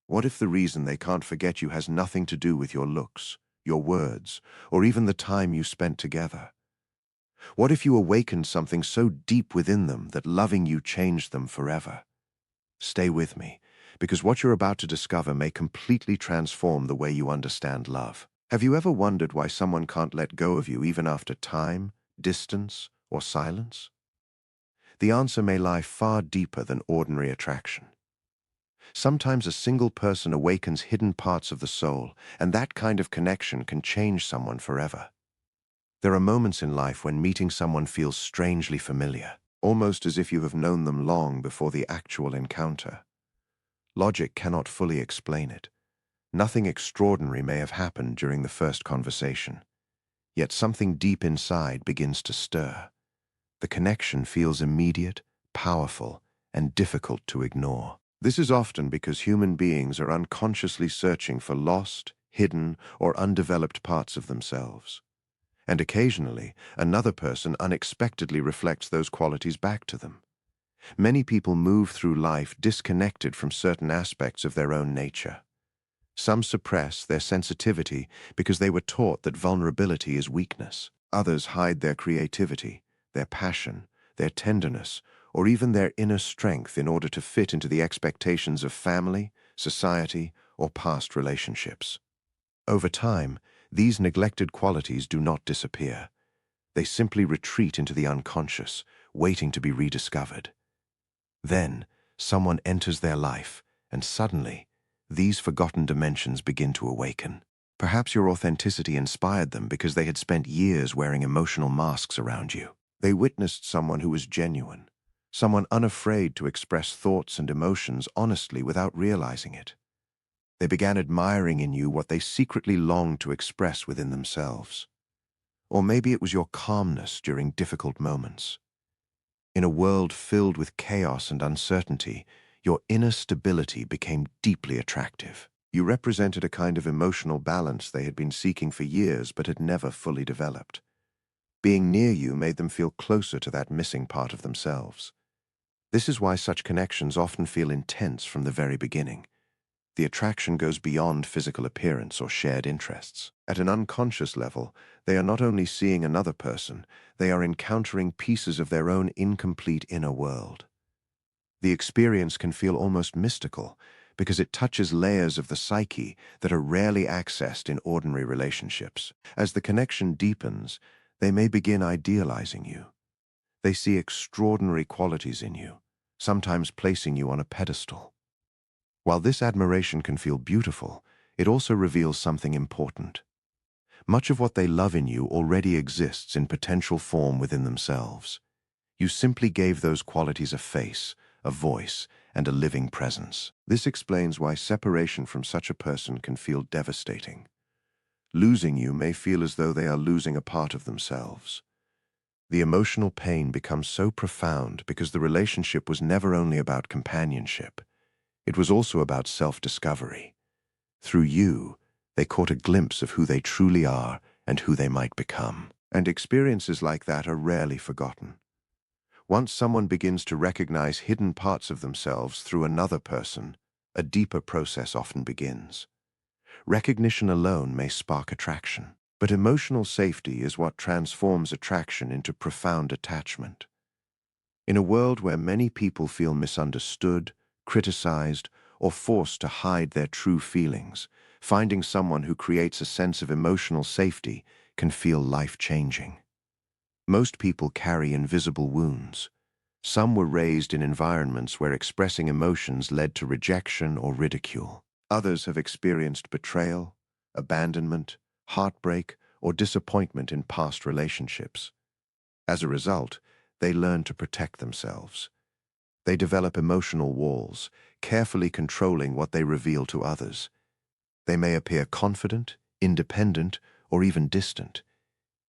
What if the reason they can't forget you has nothing to do with your looks, your words, or even the time you spent together? What if you awakened something so deep within them that loving you changed them forever? Stay with me, because what you're about to discover may completely transform the way you understand love. Have you ever wondered why someone can't let go of you even after time, distance, or silence? The answer may lie far deeper than ordinary attraction. Sometimes a single person awakens hidden parts of the soul, and that kind of connection can change someone forever. There are moments in life when meeting someone feels strangely familiar, almost as if you have known them long before the actual encounter. Logic cannot fully explain it. Nothing extraordinary may have happened during the first conversation, yet something deep inside begins to stir. The connection feels immediate, powerful, and difficult to ignore. This is often because human beings are unconsciously searching for lost, hidden, or undeveloped parts of themselves. And occasionally, another person unexpectedly reflects those qualities back to them. Many people move through life disconnected from certain aspects of their own nature. Some suppress their sensitivity because they were taught that vulnerability is weakness. Others hide their creativity, their passion, their tenderness, or even their inner strength in order to fit into the expectations of family, society, or past relationships. Over time, these neglected qualities do not disappear. They simply retreat into the unconscious, waiting to be rediscovered. Then, someone enters their life, and suddenly, these forgotten dimensions begin to awaken. Perhaps your authenticity inspired them because they had spent years wearing emotional masks around you. They witnessed someone who was genuine, someone unafraid to express thoughts and emotions honestly without realizing it. They began admiring in you what they secretly longed to express within themselves. Or maybe it was your calmness during difficult moments. In a world filled with chaos and uncertainty, your inner stability became deeply attractive. You represented a kind of emotional balance they had been seeking for years but had never fully developed. Being near you made them feel closer to that missing part of themselves. This is why such connections often feel intense from the very beginning. The attraction goes beyond physical appearance or shared interests. At an unconscious level, they are not only seeing another person, they are encountering pieces of their own incomplete inner world. The experience can feel almost mystical because it touches layers of the psyche that are rarely accessed in ordinary relationships. As the connection deepens, they may begin idealizing you. They see extraordinary qualities in you, sometimes placing you on a pedestal. While this admiration can feel beautiful, it also reveals something important. Much of what they love in you already exists in potential form within themselves. You simply gave those qualities a face, a voice, and a living presence. This explains why separation from such a person can feel devastating. Losing you may feel as though they are losing a part of themselves. The emotional pain becomes so profound because the relationship was never only about companionship. It was also about self-discovery. Through you, they caught a glimpse of who they truly are and who they might become. And experiences like that are rarely forgotten. Once someone begins to recognize hidden parts of themselves through another person, a deeper process often begins. Recognition alone may spark attraction, but emotional safety is what transforms attraction into profound attachment. In a world where many people feel misunderstood, criticized, or forced to hide their true feelings, finding someone who creates a sense of emotional safety can feel life-changing. Most people carry invisible wounds. Some were raised in environments where expressing emotions led to rejection or ridicule. Others have experienced betrayal, abandonment, heartbreak, or disappointment in past relationships. As a result, they learn to protect themselves. They develop emotional walls, carefully controlling what they reveal to others. They may appear confident, independent, or even distant.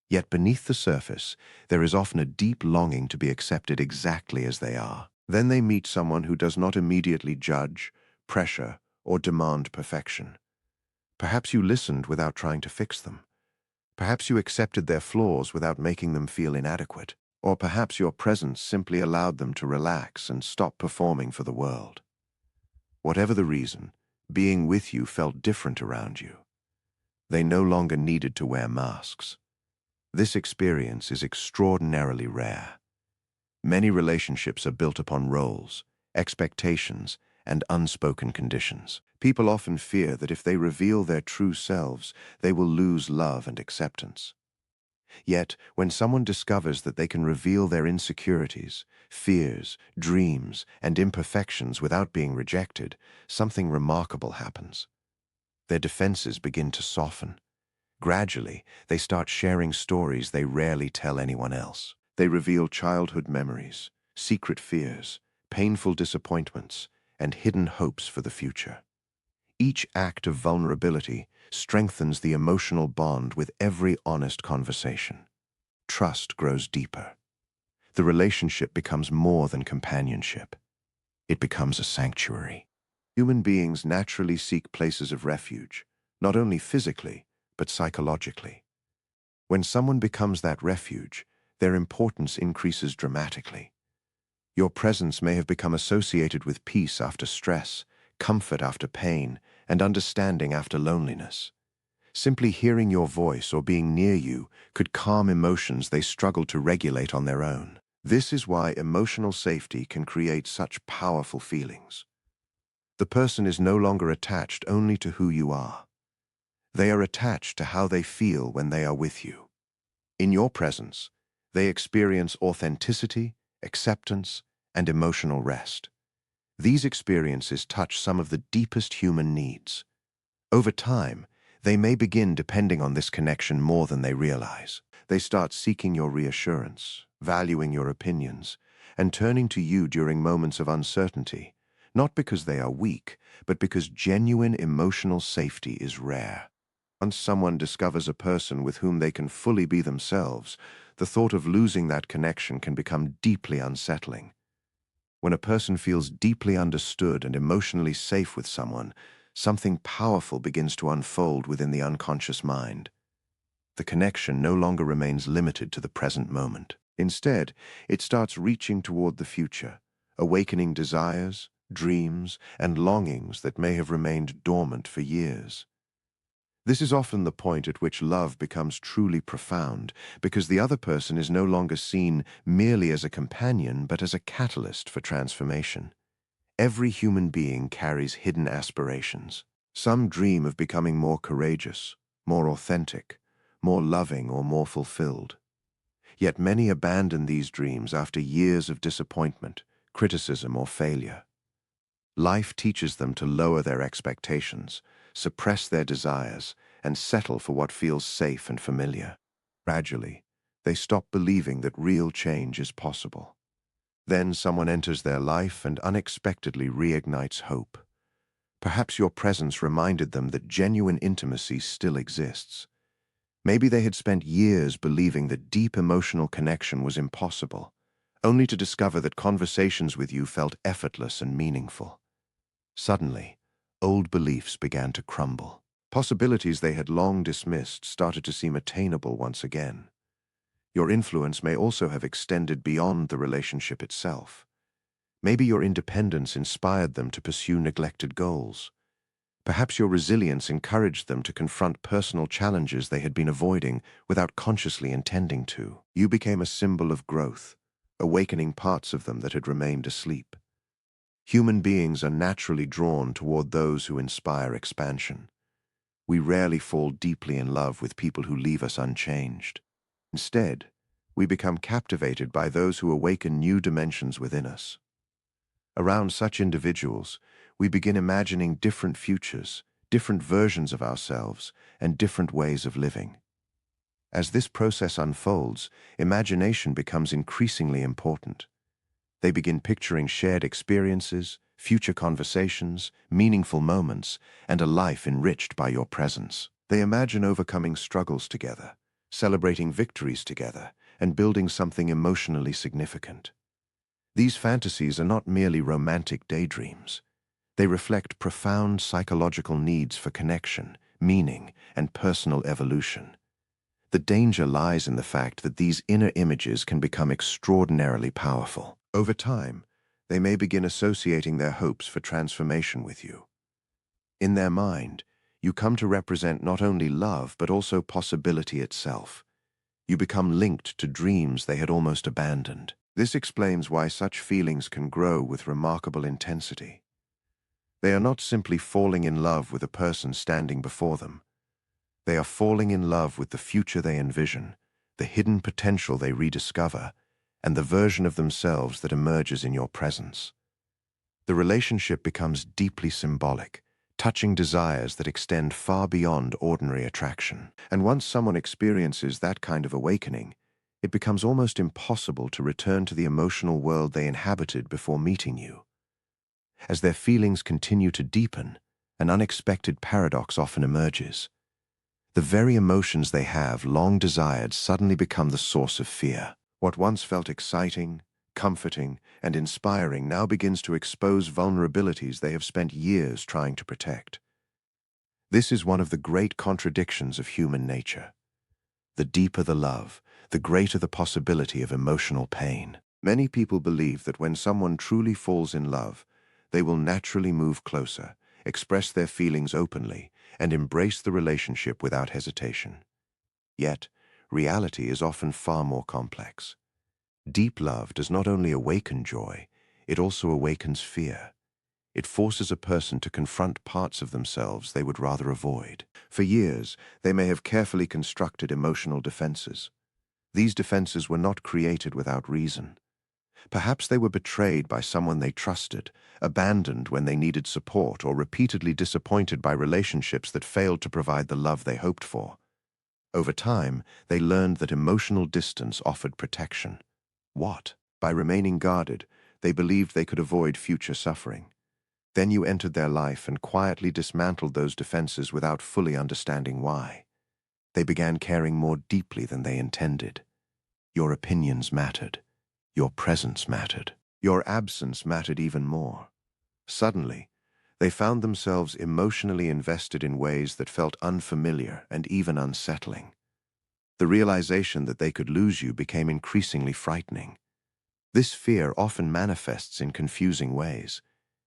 Yet beneath the surface, there is often a deep longing to be accepted exactly as they are. Then they meet someone who does not immediately judge, pressure, or demand perfection. Perhaps you listened without trying to fix them. Perhaps you accepted their flaws without making them feel inadequate. Or perhaps your presence simply allowed them to relax and stop performing for the world. Whatever the reason, Being with you felt different around you. They no longer needed to wear masks. This experience is extraordinarily rare. Many relationships are built upon roles, expectations, and unspoken conditions. People often fear that if they reveal their true selves, they will lose love and acceptance. Yet, when someone discovers that they can reveal their insecurities, fears, dreams, and imperfections without being rejected, something remarkable happens. Their defenses begin to soften. Gradually, they start sharing stories they rarely tell anyone else. They reveal childhood memories, secret fears, painful disappointments, and hidden hopes for the future. Each act of vulnerability strengthens the emotional bond with every honest conversation. Trust grows deeper. The relationship becomes more than companionship. It becomes a sanctuary. Human beings naturally seek places of refuge, not only physically, but psychologically. When someone becomes that refuge, their importance increases dramatically. Your presence may have become associated with peace after stress, comfort after pain, and understanding after loneliness. Simply hearing your voice or being near you could calm emotions they struggle to regulate on their own. This is why emotional safety can create such powerful feelings. The person is no longer attached only to who you are. They are attached to how they feel when they are with you. In your presence, they experience authenticity, acceptance, and emotional rest. These experiences touch some of the deepest human needs. Over time, they may begin depending on this connection more than they realize. They start seeking your reassurance, valuing your opinions, and turning to you during moments of uncertainty, not because they are weak, but because genuine emotional safety is rare. Once someone discovers a person with whom they can fully be themselves, the thought of losing that connection can become deeply unsettling. When a person feels deeply understood and emotionally safe with someone, something powerful begins to unfold within the unconscious mind. The connection no longer remains limited to the present moment. Instead, it starts reaching toward the future, awakening desires, dreams, and longings that may have remained dormant for years. This is often the point at which love becomes truly profound, because the other person is no longer seen merely as a companion, but as a catalyst for transformation. Every human being carries hidden aspirations. Some dream of becoming more courageous, more authentic, more loving, or more fulfilled. Yet many abandon these dreams after years of disappointment, criticism, or failure. Life teaches them to lower their expectations, suppress their desires, and settle for what feels safe and familiar. Gradually, they stop believing that real change is possible. Then someone enters their life and unexpectedly reignites hope. Perhaps your presence reminded them that genuine intimacy still exists. Maybe they had spent years believing that deep emotional connection was impossible, only to discover that conversations with you felt effortless and meaningful. Suddenly, old beliefs began to crumble. Possibilities they had long dismissed started to seem attainable once again. Your influence may also have extended beyond the relationship itself. Maybe your independence inspired them to pursue neglected goals. Perhaps your resilience encouraged them to confront personal challenges they had been avoiding without consciously intending to. You became a symbol of growth, awakening parts of them that had remained asleep. Human beings are naturally drawn toward those who inspire expansion. We rarely fall deeply in love with people who leave us unchanged. Instead, we become captivated by those who awaken new dimensions within us. Around such individuals, we begin imagining different futures, different versions of ourselves, and different ways of living. As this process unfolds, imagination becomes increasingly important. They begin picturing shared experiences, future conversations, meaningful moments, and a life enriched by your presence. They imagine overcoming struggles together, celebrating victories together, and building something emotionally significant. These fantasies are not merely romantic daydreams. They reflect profound psychological needs for connection, meaning, and personal evolution. The danger lies in the fact that these inner images can become extraordinarily powerful. Over time, they may begin associating their hopes for transformation with you. In their mind, you come to represent not only love but also possibility itself. You become linked to dreams they had almost abandoned. This explains why such feelings can grow with remarkable intensity. They are not simply falling in love with a person standing before them. They are falling in love with the future they envision, the hidden potential they rediscover, and the version of themselves that emerges in your presence. The relationship becomes deeply symbolic, touching desires that extend far beyond ordinary attraction. And once someone experiences that kind of awakening, it becomes almost impossible to return to the emotional world they inhabited before meeting you. As their feelings continue to deepen, an unexpected paradox often emerges. The very emotions they have long desired suddenly become the source of fear. What once felt exciting, comforting, and inspiring now begins to expose vulnerabilities they have spent years trying to protect. This is one of the great contradictions of human nature. The deeper the love, the greater the possibility of emotional pain. Many people believe that when someone truly falls in love, they will naturally move closer, express their feelings openly, and embrace the relationship without hesitation. Yet, reality is often far more complex. Deep love does not only awaken joy, it also awakens fear. It forces a person to confront parts of themselves they would rather avoid. For years, they may have carefully constructed emotional defenses. These defenses were not created without reason. Perhaps they were betrayed by someone they trusted, abandoned when they needed support, or repeatedly disappointed by relationships that failed to provide the love they hoped for. Over time, they learned that emotional distance offered protection. What? By remaining guarded, they believed they could avoid future suffering. Then you entered their life and quietly dismantled those defenses without fully understanding why. They began caring more deeply than they intended. Your opinions mattered. Your presence mattered. Your absence mattered even more. Suddenly, they found themselves emotionally invested in ways that felt unfamiliar and even unsettling. The realization that they could lose you became increasingly frightening. This fear often manifests in confusing ways.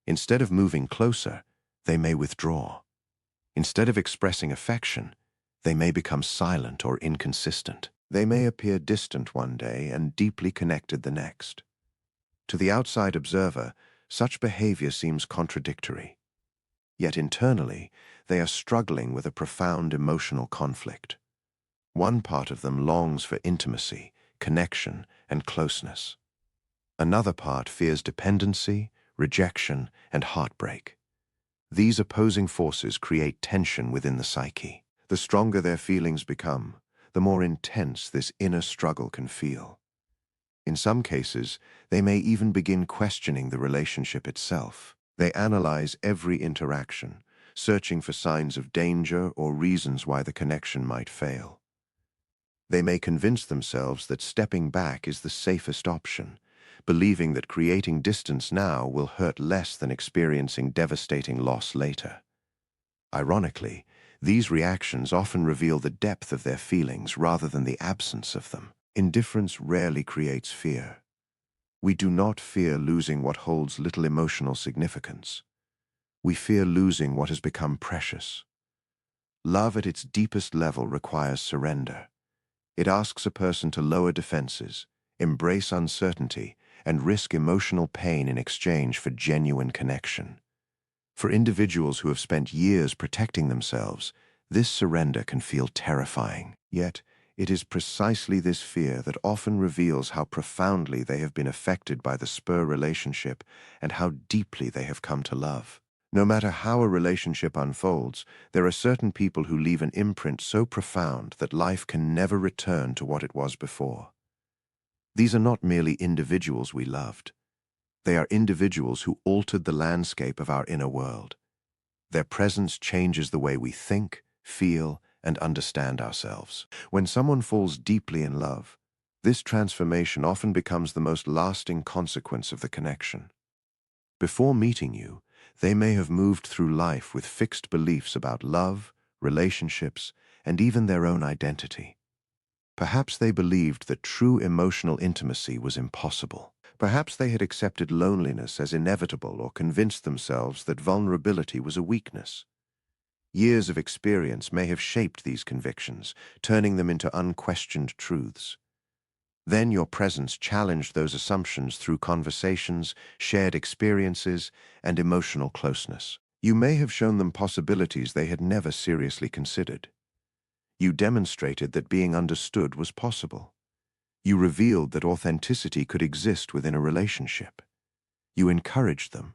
Instead of moving closer, they may withdraw. Instead of expressing affection, they may become silent or inconsistent. They may appear distant one day and deeply connected the next. To the outside observer, such behavior seems contradictory. Yet internally, they are struggling with a profound emotional conflict. One part of them longs for intimacy, connection, and closeness. Another part fears dependency, rejection, and heartbreak. These opposing forces create tension within the psyche. The stronger their feelings become, the more intense this inner struggle can feel. In some cases, they may even begin questioning the relationship itself. They analyze every interaction, searching for signs of danger or reasons why the connection might fail. They may convince themselves that stepping back is the safest option, believing that creating distance now will hurt less than experiencing devastating loss later. Ironically, these reactions often reveal the depth of their feelings rather than the absence of them. Indifference rarely creates fear. We do not fear losing what holds little emotional significance. We fear losing what has become precious. Love at its deepest level requires surrender. It asks a person to lower defenses, embrace uncertainty, and risk emotional pain in exchange for genuine connection. For individuals who have spent years protecting themselves, this surrender can feel terrifying. Yet, it is precisely this fear that often reveals how profoundly they have been affected by the spur relationship and how deeply they have come to love. No matter how a relationship unfolds, there are certain people who leave an imprint so profound that life can never return to what it was before. These are not merely individuals we loved. They are individuals who altered the landscape of our inner world. Their presence changes the way we think, feel, and understand ourselves. When someone falls deeply in love, this transformation often becomes the most lasting consequence of the connection. Before meeting you, they may have moved through life with fixed beliefs about love, relationships, and even their own identity. Perhaps they believed that true emotional intimacy was impossible. Perhaps they had accepted loneliness as inevitable or convinced themselves that vulnerability was a weakness. Years of experience may have shaped these convictions, turning them into unquestioned truths. Then your presence challenged those assumptions through conversations, shared experiences, and emotional closeness. You may have shown them possibilities they had never seriously considered. You demonstrated that being understood was possible. You revealed that authenticity could exist within a relationship. You encouraged them,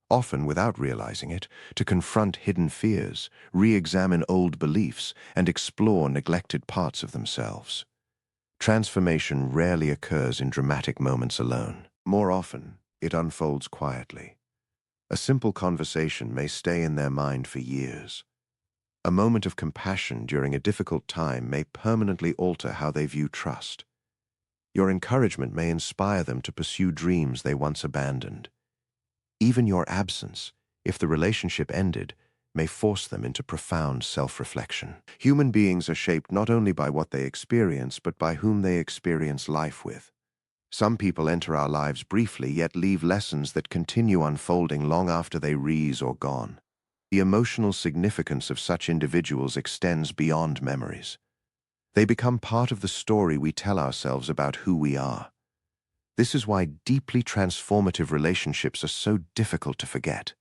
often without realizing it, to confront hidden fears, re-examine old beliefs, and explore neglected parts of themselves. Transformation rarely occurs in dramatic moments alone. More often, it unfolds quietly. A simple conversation may stay in their mind for years. A moment of compassion during a difficult time may permanently alter how they view trust. Your encouragement may inspire them to pursue dreams they once abandoned. Even your absence, if the relationship ended, may force them into profound self-reflection. Human beings are shaped not only by what they experience, but by whom they experience life with. Some people enter our lives briefly, yet leave lessons that continue unfolding long after they are gone. The emotional significance of such individuals extends beyond memories. They become part of the story we tell ourselves about who we are. This is why deeply transformative relationships are so difficult to forget.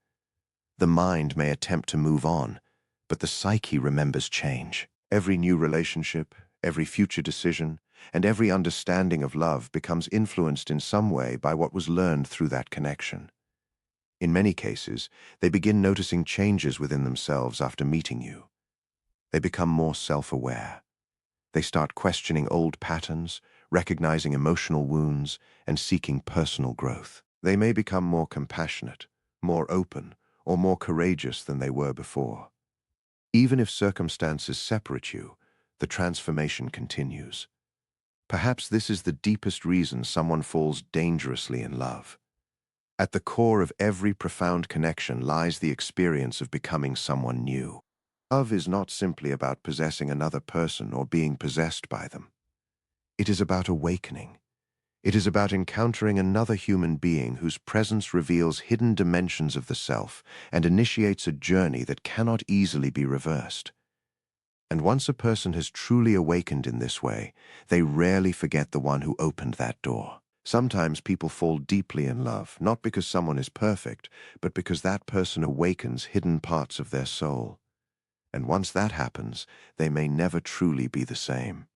The mind may attempt to move on, but the psyche remembers change. Every new relationship, every future decision, and every understanding of love becomes influenced in some way by what was learned through that connection. In many cases, they begin noticing changes within themselves after meeting you. They become more self-aware. They start questioning old patterns, recognizing emotional wounds, and seeking personal growth. They may become more compassionate, more open, or more courageous than they were before. Even if circumstances separate you, the transformation continues. Perhaps this is the deepest reason someone falls dangerously in love. At the core of every profound connection lies the experience of becoming someone new. Love is not simply about possessing another person or being possessed by them. It is about awakening. It is about encountering another human being whose presence reveals hidden dimensions of the self and initiates a journey that cannot easily be reversed. And once a person has truly awakened in this way, they rarely forget the one who opened that door. Sometimes people fall deeply in love, not because someone is perfect, but because that person awakens hidden parts of their soul. And once that happens, they may never truly be the same.